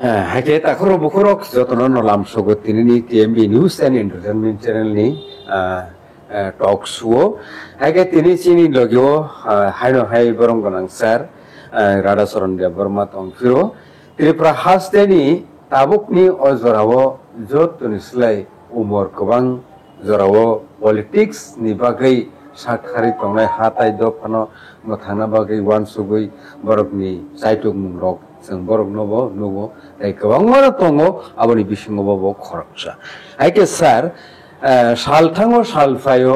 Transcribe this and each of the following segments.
Hake takuro bukurok jotono no lamsogo tinini TMB News and Entertainment Channel ni talk show. Hake tini sini logyo haino hai borong gonang sar Radha Sorondia Burma tongfiro. Tripura haste ni tabuk ni ozorawo jot tunislai umur kebang zorawo politics ni bagai sakhari tongai hatai dopano mathana bagai wan sugui borok ni saituk mungrok जों बरक नबो नगो गोबां दङ आबोनि बिसिङावबो खरकसा आइके सार सालथाङो सालफायो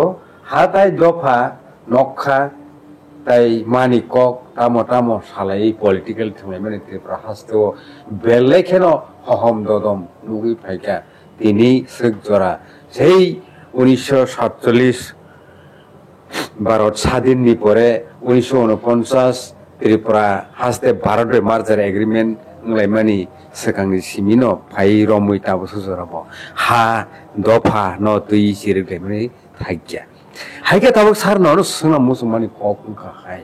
हाथाय दफा नखा ताइ मानिकक तामो तामो सालाय political थंनाय माने त्रिपुरा हास्तो बेलेखेनो हहम ददम नुगै फायका तिनि सग जरा সেই 1947 ভারত স্বাধীনनि পরে 1949 Tripura haste Bharat merger agreement nglaimani sekangni simino phai romui tabo sujorabo ha dofa no tui sirglaimani thagya haike tabo sar no suna musumani kokun kha hai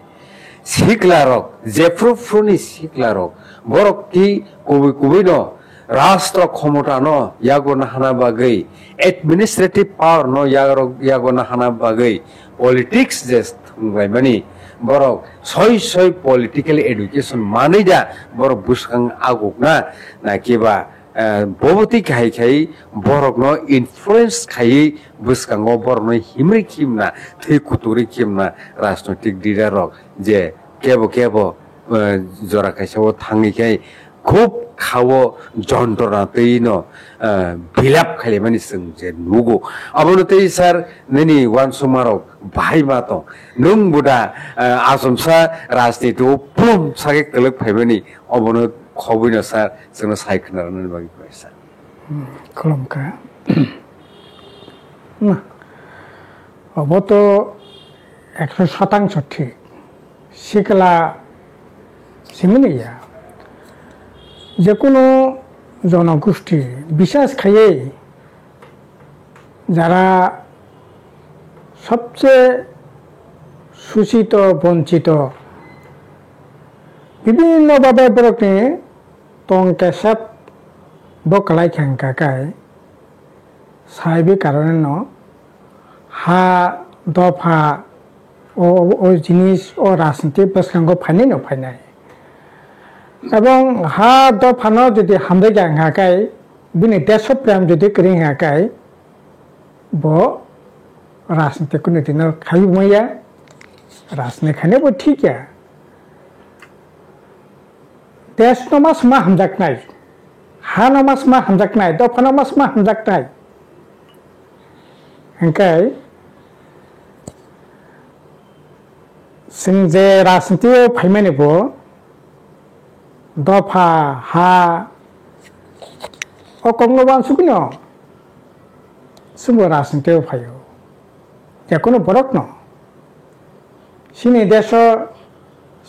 siklarok jeprufruni siklarok borok ki kubi no rashtra khomota no yagona hana bagai administrative power no yagona hana bagai politics just nglaimani borok soy political education manija borok buskang agukna nakiba boboti khai borok no influence khai buskango borok no himri kimna thei kuturi kimna rajnotik leader rok je kebo jora kaisao thangi khai খুব খাও যন্ত্রণা তৈনো বিলাপ খাইলে মানে যে নুগো আবনতেই sir নেনি one সুমারক ভাই মাতো নং বুদা আসমসা রাজনীতি পুম সাগে কলক ফাইবানি অবন খবইনা স্যার जोंनो सायखनारनि बागै फरायसा खुलुमखा ना অবত 100% ঠিক শিকলা সিমিনিয়া যে কোনো জনগোষ্ঠী বিশ্বাস খাইয়ে যারা সবচেয়ে শোষিত বঞ্চিত বিভিন্নভাবে বরকনি টংকে সব বকলাই খেঙ্কাকায় সাহেবি কারণে ন হা দফা ও জিনিস ও রাজনীতি বসকাঙ্গ ফাইনাই ন ফাইনাই এবং হা দফানো যদি হামদে গাঙ্গাকাই বিনি দেশপ্রেম যদি করিঙ্গাকাই ব রাজনীতি কোনো দিনের খাই মইয়া রাজনীতি খানেবো ঠিক দেশ নমাস মা হামজাক নাই হা নমাস মা হামজাক নাই দফা নমাস মা হামজাক নাই ओंखाय जों जे राजनीतियाव फायमानिबो दफा हा अकंगबान सुकुनो सुबो राजनीतियाव फायो जेकुनो बरक न सिनि देश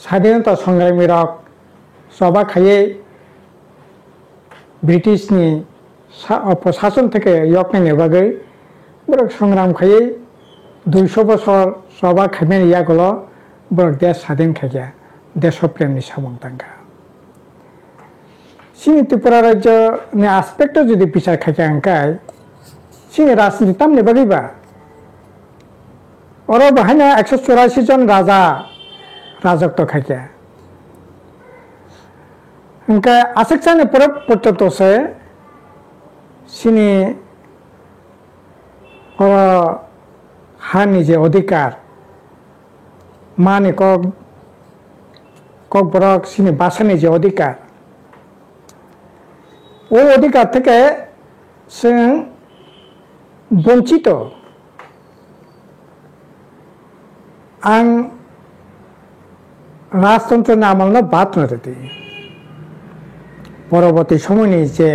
स्वाधीनता संग्रामी रक सभा खाये ब्रिटिशनि प्रशासन থেকে यकने बागै बरक संग्राम खाये 200 বছর सभा खायमेन यागलो बरक देश स्वाधीन खाया देशप्रेमनि सामंतांगा सिनि त्रिपुरा राज्यनि आस्पेक्ट যদি বিচার খাया अंकाय सिनि राजनीति तामने बागैबा अरो बाहायना 184 जन राजा राजत्व खाया अंकाय आसेक्साने परब पट्टतोसे सिनि हानि जे अधिकार माने কক বরক সিনি বাসানি যে অধিকার ও অধিকার থেকে जों বঞ্চিত आं राजतंत्रनि आमलनो बात नरति परवर्ती समयनि जे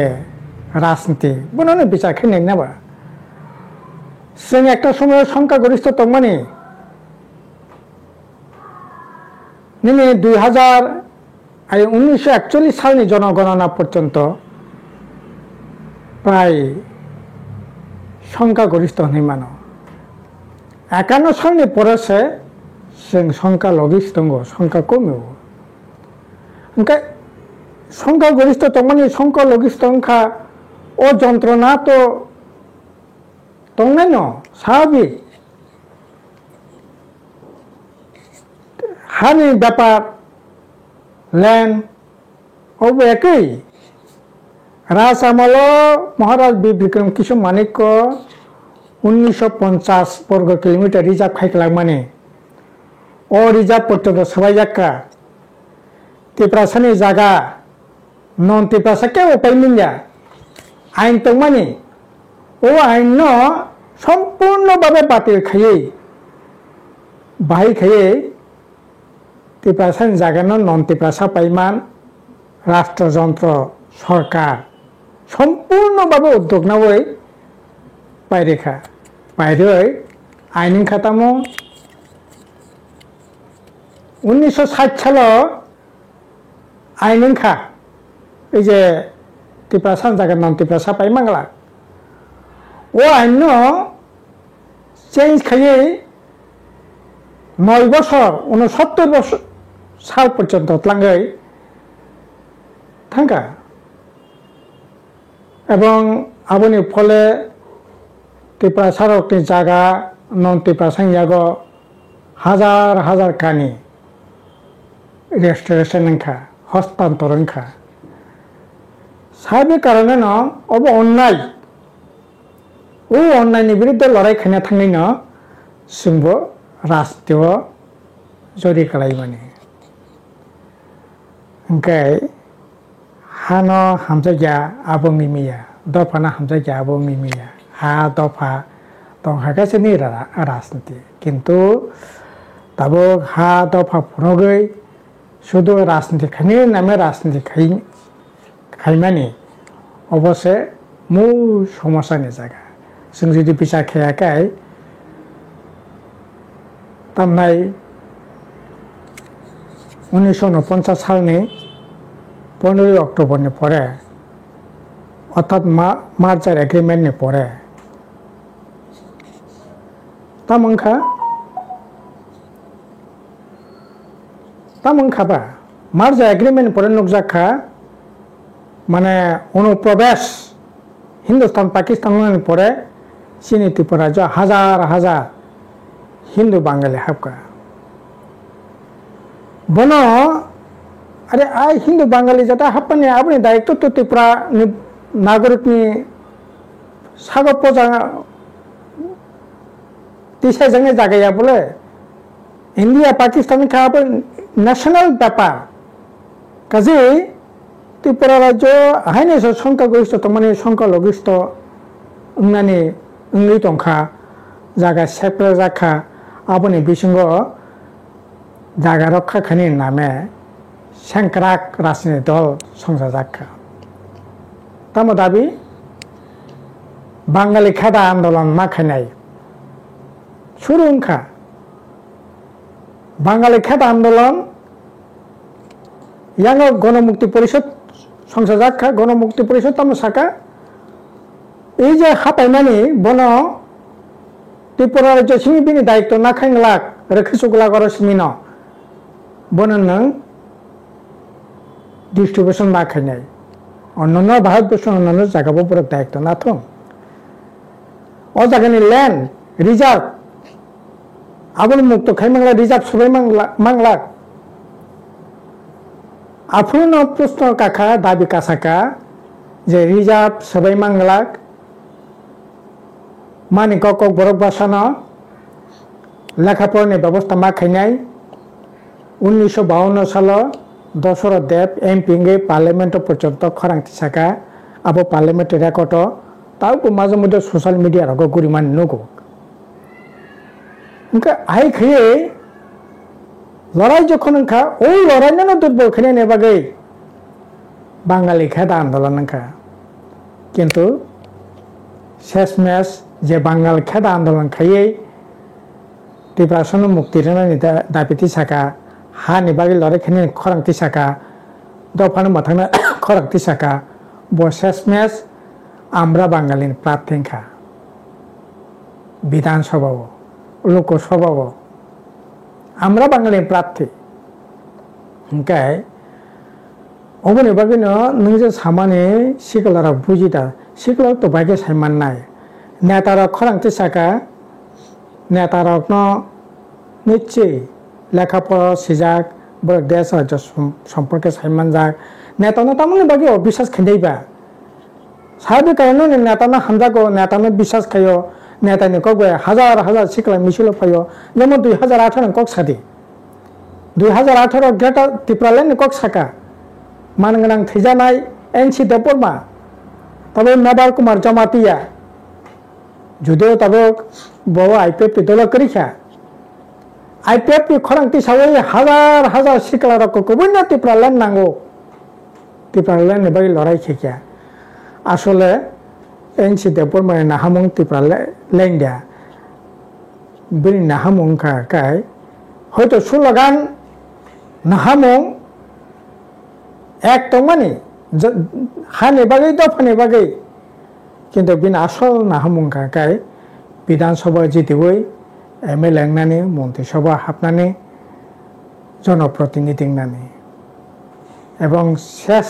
राजनीति बुननो বিচার खेने नाबा जों একটা সময় সংখ্যাগরিষ্ঠ তংমানি নিনে 1941 সালनि জনগণনা পর্যন্ত প্রায় সংখ্যাগরিষ্ঠ হইমানো 51 সালनि পরেছে जों সংখ্যা লঘিষ্ঠ দङ সংখ্যা কমেও ओंखाय সংখ্যাগরিষ্ঠ তমানি সংখ্যালঘিষ্ঠ অংখা ও যন্ত্রণা তো তংনাই ন স্বাভাবিক হানি ব্যাপার ল্যান্ড অব একই রাজ আমল মহারাজ বীর বিক্রম কিশোর মানিক্য 1950 বর্গ কিলোমিটার রিজার্ভ খাইকলাম মানে ও রিজার্ভ পর্যন্ত সবাই যাক্কা তিপ্রাসানি জায়গা নন তিপ্রাসা কে উপায় মিলিয়া আইন তো মানে ও আইন সম্পূর্ণভাবে বাতিল খাইয়ে বাহাই খাইয়ে তিপ্রাসানি জায়গা নন তিপ্রাসা পাইমান রাষ্ট্রযন্ত্র সরকার সম্পূর্ণভাবে উদ্যোগ নাবই বাইরেখা বাইরে আইন খাতামো 1960 সাল আইন খা এই যে তিপ্রাসান জায়গা নন তিপ্রাসা পাই মাংলা ও আইন চেঞ্জ খাইয়ে 9 বছর 69 বছর সাল পর্যন্ত লাঙ্গাই থাকা এবং আবনি ফলে তিপ্রাসারকনি জায়গা নন তিপ্রাসাং জায়গা হাজার হাজার কানি রেস্টোরেশন খা হস্তান্তরণ খা সাহেবের কারণে ন অব অন্যায় ও অন্যায়নি বিরুদ্ধে লড়াই খাইনা থাকনি ন जोंब राष्ट्रीय जरि खालाय माने ओंखाय हानो हामजाया आबो मिमिया दफाना हामजाया आबो मिमिया हा दफा दंहागासिनो राजनीति किन्तु दाबो हा दफा फुरगै शुधु राजनीति खायनि नामे राजनीति खायमानि अबसे मूल समस्यानि जायगा जों जुदि बिसार खायाखै तामनाय 1949 सालनि 15 अक्ट'बरनि परे अर्थात मार्चार एग्रिमेन्टनि परे तामंखाबा मार्च एग्रिमेन्ट परे नुकजाखा माने अनुप्रवेश हिंदुस्तान पाकिस्तान परे चीनी त्रिपुरा जो हजार हजार हिंदू बांगाली हाबका बनो अरे आई हिंदू बांगाली जाता हापने आपने दायित्व तो त्रिपुरा नागरिक नि सागो पोजा दिशा जंगे जागया बोले इंडिया पाकिस्तान का नेशनल व्यापार काजे त्रिपुरा राज्य हाइने संख्यागरिष्ठ तमाने संख्यालघिष्ठ उन्नानि उंगै तंखा जागा सेप्रा जाखा आबनि बिसंग जागा रक्षा खानि नामे सेंक्राक राजनीति दल संसार जाखा तामो दाबी बांगाली खेदा आंदोलन मा खानाय शुरू उनखा बांगाली खेदा आंदोलन यांग गणमुक्ति परिषद संसार जाखा गणमुक्ति परिषद तामो साका এই যে হাপাইমানি বন त्रिपुरा राज्य सिमिबिनि दायित्व ना खांगलाक रखिसुगला गर सिमिन बन नों डिस्ट्रिब्यूशन ना खायनाय अन्य भारतबर्ष अन्य जायगाबो बरक दायित्व ना थं अ जायगानि लैंड रिजर्व आबुल मुक्त खायमांगला रिजर्व सबाय मांगलाक आफुन प्रश्न काखा दाबि कासाका जे रिजर्व सबाय मांगलाक मानि कक बरक बासाना लेखापढ़ानि व्यवस्था मा खायनाय 1952 साल दशरथ देव एमपी पार्लियामेंट पर्यंत खरांथि साका आबो पार्लियामेंट रेकर्ड ताको माजे मध्य सोशल मीडिया रग गुरिमान नुगो उनका आइ खये लड़ाई जखन उनका ओ लड़ाई न दुर्बल खने ने बागै बांगाली खेदा आंदोलन उनका किंतु शेष मैच जे बांगाल खेदा आंदोलन खाये त्रिपुरा मुक्ति दाबिति साका हा निबागी लड़ाई खाने खरांथि साका दफानो माथांना खरांथि साका बसेस मैच आम्रा बांगाली प्रार्थीखा विधानसभा लोकसभा आम्रा बांगाली प्रार्थी उनकाय অবনি বাগিনো নং যে সামানে সিকলারা বুঝিতা সিকলার তো বাইকে সাইমান নাই নেতারক খরাংতে সাকা নেতারক নিশ্চয়ই লেখাপড়া সিজাক বড় দেশ রাজ্য সম্পর্কে সাইমান যাক নেতানো তামনি বাকি অবিশ্বাস খেলেইবা সাহেবের কারণে নেতানো হামজাগো নেতানো বিশ্বাস খাইও নেতানি কক হাজার হাজার সিকলা মিছিল ফাইও যেমন 2018 কক সাদি 2018 গ্রেটার ত্রিপুরালেন্ড কক সাকা মানগোनां थैजानाय एनसि देबबर्मा तबे नबार कुमार जमातिया जुदिও तबे बव आईपीएफ दल करिखा आईपीएफ खरांति सावै हाजार हाजार सिकलारक कबुन्ना टिप्रालेन नांगौ टिप्रालेन बै लड़ाई खेखिया आसले एनसि देबबर्मा नाहामुं टिप्रालेन दिया बिनि नाहामुं काय হয়তো স্লোগান नाहामुं एक तो माने हाने बागै दफाने बागै किन्तु बिन आसल नाहामुंखा काय विधानसभा जितिवै एमएलए लेंनानै मन्त्रिसभा हाबनानै जनप्रतिनिधि नानै एवं शेष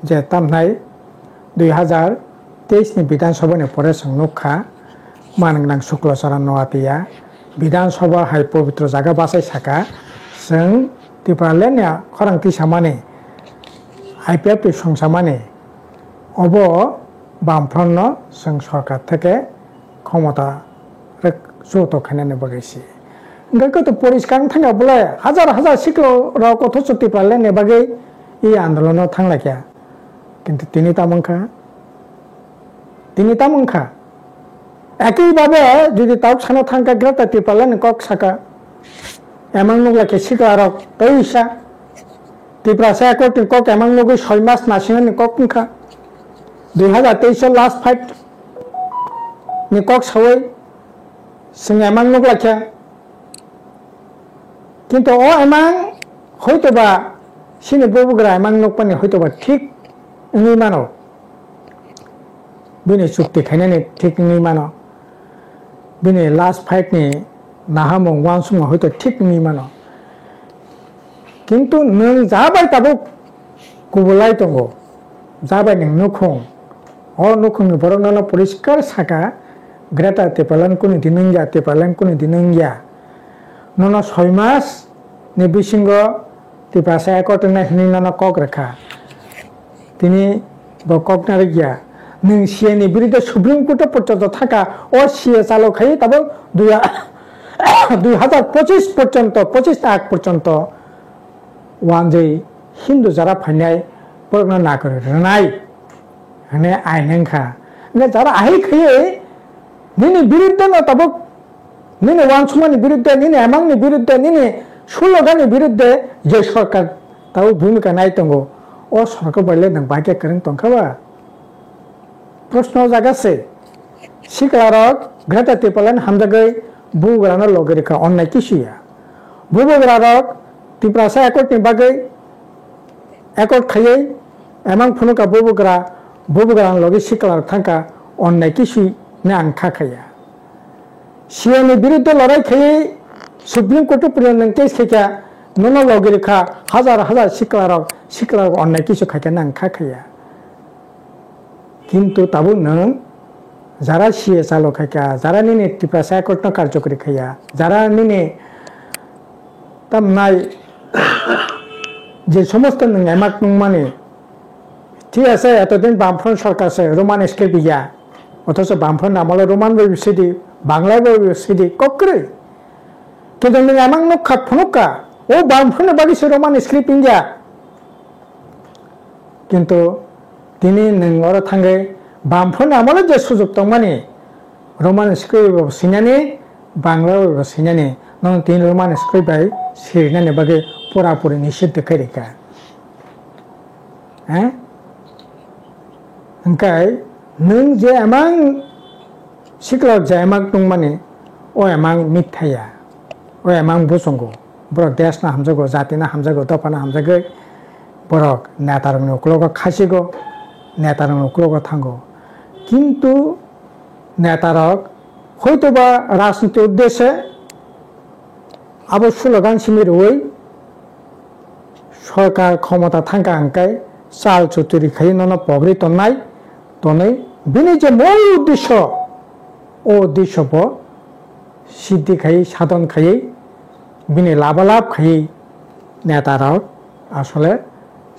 जे तामनाय 2023 नि विधानसभानि परेसं नुखा मानगोनां शुक्लचरण नवातिया विधानसभा हाय पवित्र जागा बासाय साका जों टिप्रालेन्डया खरांति सामाने आईपीएफ संसामाने अब बामफ्रन्न जों सरकार থেকে ক্ষমতা যৌথ খানানে বাগাইছে গত পরিষ্কার থাকা বলে হাজার হাজার শিক্ষক অথচ টিপ্রালেন্ডে বাগै এই আন্দোলনে থাংলাকিয়া কিন্তু তিনি তামুংখা একইভাবে যদি তাও সানো থাঙ্কা গ্রেটার টিপ্রালেন্ড কক সাকা এমন নুগলাকে শিকলারক তৈসা ত্রিপুরাসা একটি কক এমন নুগৈ 6 মাস নাসিনানি কক মুখা 2023 লাস্ট ফাইট नि কক সাवै जों एमन नुगलाखिया किन्तु ओ एमन हयतोबा सिनि बबुग्रा एमन नुगपानि हयतोबा ठीक नङै मानो बिनि चुक्ति खायनानि ठीक नङै मानो बिनि लास्ट फाइट नि नाहामुं वानसुमा हयतो ठीक नङै मानो किन्तु नों जाबाय ताबो गुबुलाय दङ जाबाय नों नुखुं अ नुखुंनि बरनानो परिष्कार साका ग्रेटार टिप्रालेन्ड कुनि दिनंगिया टिप्रालेन्ड कुनि दिनंगिया नोनो 6 मास नि बिसिंग टिप्रासा एकटना हिनिनानो कक रेखा तिनि ब ककनारि गिया नों सिएनि बिरुद्धे सुप्रीम कोर्ट पर्यन्त थाका अ सिए चालु खायो तब 2025 पर्यन्त 25 आग पर्यन्त वानजै हिन्दू जारा फाइनाय बरना नागर रनाय हने आइनखा ने जारा आइ खयै निनि बिरुद्धे न तब निनि वानसुमानि बिरुद्धे निनि एमांनि बिरुद्धे निनि स्लोगाननि बिरुद्धे जे सरकार ताव भूमिका नायतंगो अ सरकार बायले नों बाके करन तंखाबा प्रश्न जागासे सिकलारक ग्रेटार टिप्रालेन्ड हामजागै बुग्रानो लगरिका अन्नाय किसुया बुग्रारक टिप्रासा एकटनि बागै एकट खायै एमां फुनुका बुबुग्रा लगे सिकलार थांका अन्नाय किसु ने आं खाखाया सिएनि बिरुद्धे लड़ाई खायै सुप्रीम कोर्ट पर्यन्त केस खेखा नोनो लगरिका हाजार हाजार सिकलार अन्नाय किसु खाखा आं खाखाया किन्तु ताबो नों যারা সিএ চালু খাইকা যারা নিনে টিপ্রাসা একটন কার্যকরী খাইয়া যারা নিনে তাম নাই যে সমস্ত নং এমাক নং মানে ঠিক আছে এতদিন বামফ্রন্ট সরকার আছে রোমান স্ক্রিপ্ট ইয়া অথচ বামফ্রন্ট আমলে রোমান বইবিসিডি বাংলা বইবিসিডি ককরে কিন্তু নং এমাক নক খাক ফনুকা ও বামফ্রন্ট বাগিছে রোমান স্ক্রিপ্ট ইয়া কিন্তু তিনি নং অর থাঙ্গে बामफ्रन्ट आमले जे सुजुग दं माने रमान स्क्रिप्ट सिनानि बांला सिनानि नों तीन रमान स्क्रिप्ट बाय सिरनानि बागे पुरापुरि निषिद्ध करिका हैं ओंखाय नों जे एमां सिक्लाव जे एमां दं माने ओ एमां मिथ्याया ओ एमां बुसंगो बरक देशना हामजागो जातिना हामजागो दफाना हामजागो बरक नेतारंनि उक्लग खासिगो नेतारंनि उक्लग थांगो किन्तु नेतारक हयतोबा राजनीति उद्देश्य अब स्लोगान सिमिर हुई সরকার ক্ষমতা থাকা আঙ্কাই চাল চুতুরি খাই নন পগরি তন্নাই তनै বিনি যে মূল উদ্দেশ্য ও উদ্দেশ্য সিদ্ধি খাই সাধন খাই বিনি লাভালাভ খাই নেতারাও আসলে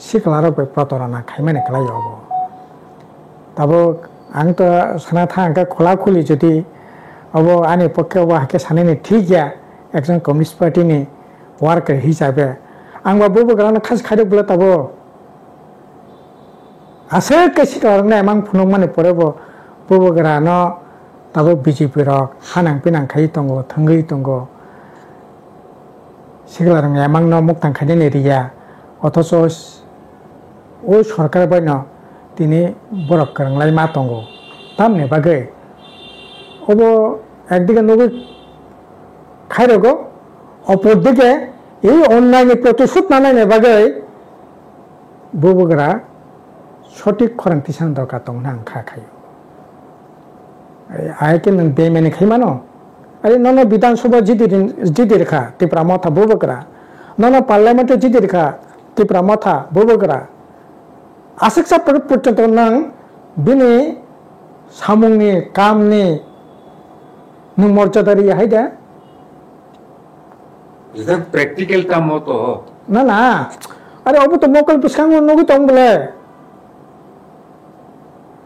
সিকলারও প্রতারণা খাই মানে খেলাই হব তাবো आं तो साना था आंका खोला खुली जुदी अब आंनि पक्षे अब हाके सानैनि ठीक गया एकजन कम्युनिस्ट पार्टीनि वार्कार हिसाबै आंबा बबोग्रानो खास खादोब्ला ताबो आसे कैसे कारणे एमां फुनं माने परेबो बबोग्रानो ताबो बीजेपी रक हानां पिनां खाइ दंगो थंगै दंगो सिगलारं एमां न मुक्तां खायनि रिया अथच ओ सरकार बायनो তিনি বরক করংলাই মা তঙ্গ তামনে বাগে অব একদিকে নবী খাইরগো অপরদিকে এই অন্যায় প্রতিশোধ না নেয় বাগে ববগরা সঠিক খরান্তি সান দরকার দं না খা খাই আয়কে নং বেমেনে খাইমানো আরে নন বিধানসভা জিদির খা তিপ্রা মাথা ববগরা নন পার্লামেন্টে জিদির খা তিপ্রা মাথা ববগরা आसेक्सा पर्यन्त नों बिनि सामुंनि कामनि नों मर्यादारि हायदा इधर प्रैक्टिकल काम हो तो ना ना अरे अब तो मोकल पिसकांग नगु तंग बोले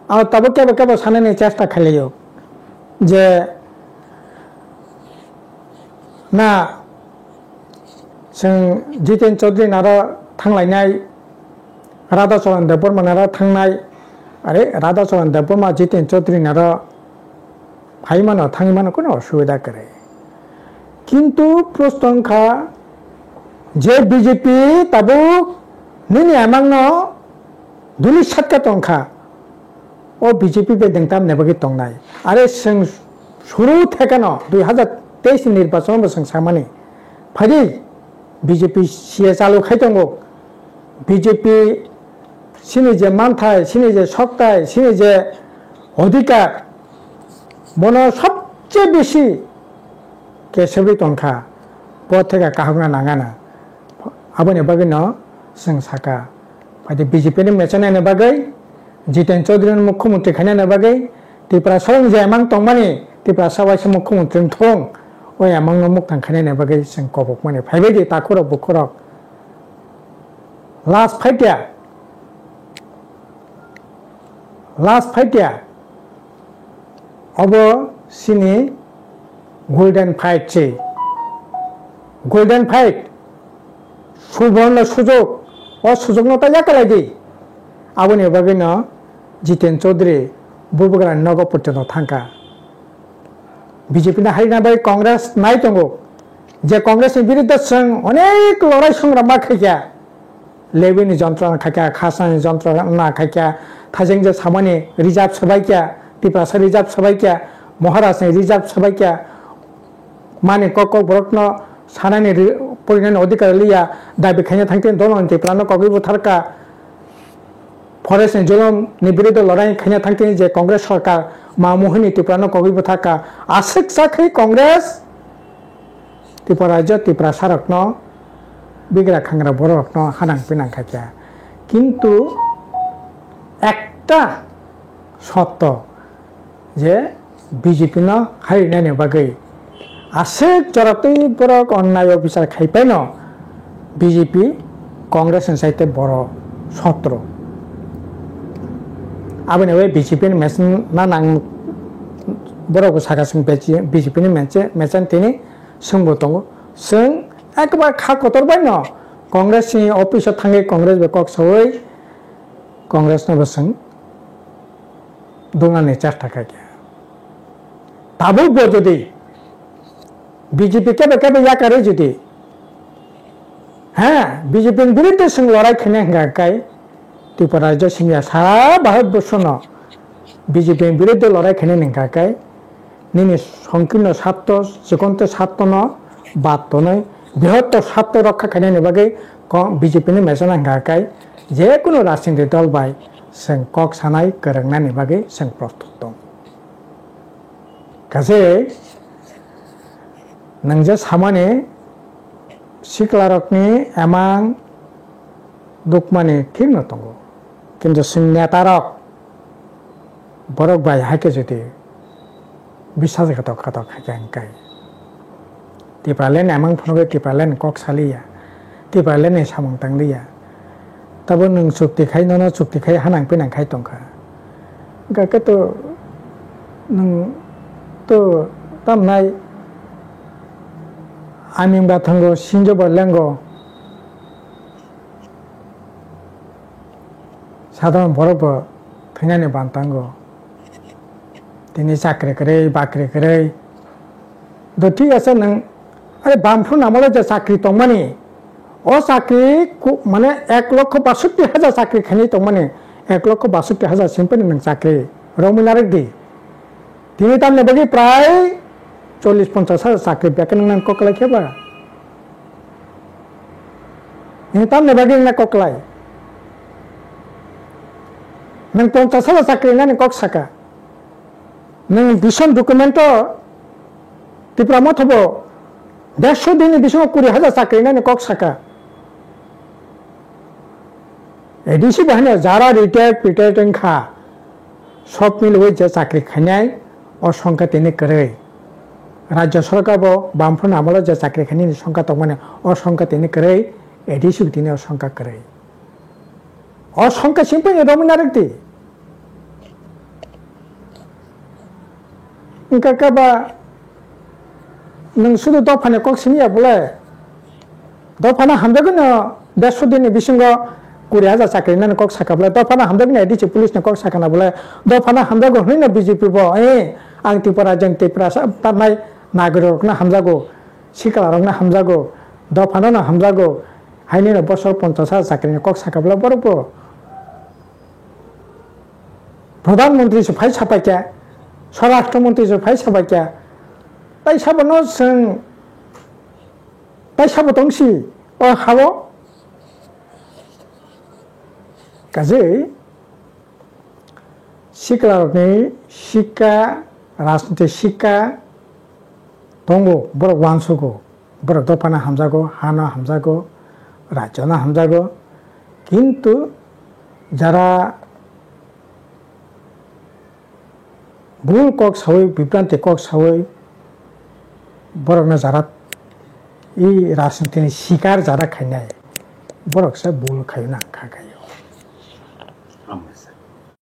आ तब केबे सानैनि चेष्टा खालायो जे ना जों जितेन चौधुरी नारा थांलायनाय राधा चरण देवबर्मा नारा थांनाय अरे राधा चरण देवबर्मा जितेन चौधुरी नारा भाईमानो थांगिमानो कोनो असुविधा करे किंतु प्रस्तंखा जे बीजेपी ताबो निनि आमांनो दुनि सातका तंखा ओ बीजेपी बे देंताम नेबगि तंनाय आरे जों शुरू थेकानो 2023 निर्वाचन बसं सामानि फारि बीजेपी सिए चालु खायतंगो बीजेपी सिनि जे मानथाय सिनि जे शक्ताय सिनि जे अधिकार बनो सबचेয়ে बेशी केसबि तंखा पथेका काहना नागाना आबने बागैनो जों साका फायदे बीजेपी नि मेचनायनि बागै जितेन चौधुरी मुख्यमंत्री खायनायनि बागै त्रिपुरा सरं जे एमां तंमानि त्रिपुरा साबाइसे मुख्यमंत्री थं ओ एमांनो मुक्तां खायनायनि बागै जों कबक माने फायबायदि ताखुरक बुखुरक लास्ट फाइटिया अब सिनी गोल्डन फाइट से गोल्डन फाइट सुवर्ण सुजोग और सुजोग नता याकलाय दी आबने बागैनो जितेन चौधुरी बबोग्रा नग पर्यन्त थांका बीजेपी ना हारिना बाय कांग्रेस नाय दंगो जे कांग्रेस नि बिरुद्ध जों अनेक लड़ाई संग्राम खायखा लेबिनि जंत्रना खायखा खासानि जंत्रना खायखा थाजें जे सामानि रिजार्व सबायखा त्रिपुरा रिजार्व सबायखा महाराष्ट्र रिजार्व सबायखा माने कक बरकनो सानानि परिणाम अधिकार लिया दा बेखायनो थांते दलन त्रिपुरानो कगै बुथारका फरेस्ट जुलम नि बिरुद्ध लड़ाई खायनो थांते जे कांग्रेस सरकार मामोहनी त्रिपुरानो कगै बुथारका आसेक साखै कांग्रेस त्रिपुरा राज्य त्रिपुरा सारकनो बिग्रा खांग्रा बरकनो हानां पिनां खायखा किन्तु একটা সত্য যে বিজেপি ন হারিনাयनि बागै आसे जरातै बरक अन्याय বিচার खायपायन বিজেপি कांग्रेस साइते बर शत्रु आबने वे बीजेपी नि मेसन ना नां बरक सागासिं बीजेपी नि मेचन तिनि सोंबो दङ जों एकबार खाखतरबाय न कांग्रेस नि अफिसाव थाङै कांग्रेस बेकक सवै कांग्रेस न बसं दोंगानि चेष्टा खायखा ताबो जुदि बीजेपी केबे याकारे जुदि हाँ बीजेपी बिरुद्ध जों लड़ाई खायनो हांगाखाय त्रिपुरा राज्य सिंगिया सारा भारतबर्ष न बीजेपी बिरुद्ध लड़ाई खायनो हांगाखाय निनि संकीर्ण स्वार्थ जिकन्त स्वार्थ न बातनै बृहत्तर स्वार्थ रक्षा खायनायनि बागै बीजेपी नि मेचन हांगाखाय जेकुनु राजनीतिक दल बाय जों कक सानाय गोरोंनायनि बागै जों प्रस्तुत दं गासै नोंजे सामानि सिक्लारकनि एमां दुखमानि ठीक न दङ किन्तु जोंनि नेतारक borok bai haike jodi বিশ্বাস ঘাতক হাইকে হাঙ্কাই টিপালেন এমন ফোনকে টিপালেন কক সালিয়া টিপালেन সামং তাंलिया तब नों चुक्ति खाय न चुक्ति खाय हानां फैनां खाय दंखा गाके तो नों तो तामनाय आमिं बाथांगो सिंजो बरलेंगो साधारण बरफ थैनानै बान्तांगो তিনি চাকরি করে বাকরি করে তো ঠিক আছে নং আরে বামফ্রন্ট আমলে যে চাকরি দंमानि ও চাকরি মানে 1,62,000 চাকরি খানি দंमानि 1,62,000 সিম্পল নং চাকরি রমিনারেক দি তিনি তার নেবাগি প্রায় 40-50,000 চাকরি বেকেন নং ককলাই খেবা তিনি তার নেবাগি না ককলাই নং 50,000 চাকরি না কক সাকা नों बिसन डकुमेन्ट टिप्रामा थबो 150 दिन बिसन 20,000 চাকরি না কক সাকা এডিসি বাহানে যারা রিটায়ার্ড খা সব মিলবে যে চাকরি খাইনাই অসংখ্যা তিনি করে রাজ্য সরকার বামফ্রন্ট আমলে যে চাকরি খানি সংখ্যা তো মানে অসংখ্যা তিনি করে এডিসি তিনি অসংখ্যা করে অসংখ্যা সিম্পল রমিনারেক দি Kakaba nung sudu dopane kok sini ya boleh dopana hamdago na 150 din bisingo 20,000 চাকরি না কক সাকা বলে দফানা হামদাগ না এডিসি পুলিশ না কক সাকা না বলে দফানা হামদাগো হই না বিজেপি ব আং ত্রিপুরা जों ত্রিপুরা তারনাই নাগরিক না হামজাগো সিকালারক না হামজাগো দফানা না হামজাগো হাইনি না বছর 50,000 চাকরি না কক সাকা বলে বড় প্রধানমন্ত্রী ফাই ছাপাইকা স্বরাষ্ট্রমন্ত্রী ফাই ছাপাইকা তাই সাবানো जों তাই সাবো দংসি ও হাবো কাজে শিক্ষারকনি শিক্ষা রাজনীতি শিক্ষা দङ বরক ওয়ানসুগো বরক দফানা হামজাগো হানা হামজাগো রাজ্যনা হামজাগো কিন্তু যারা ভুল কক সাওই বিভ্রান্তি কক সাওই বরকনা যারা এই রাজনীতিनि শিকার যারা খাইনাय বরকসা ভুল খাইনা খাগাयो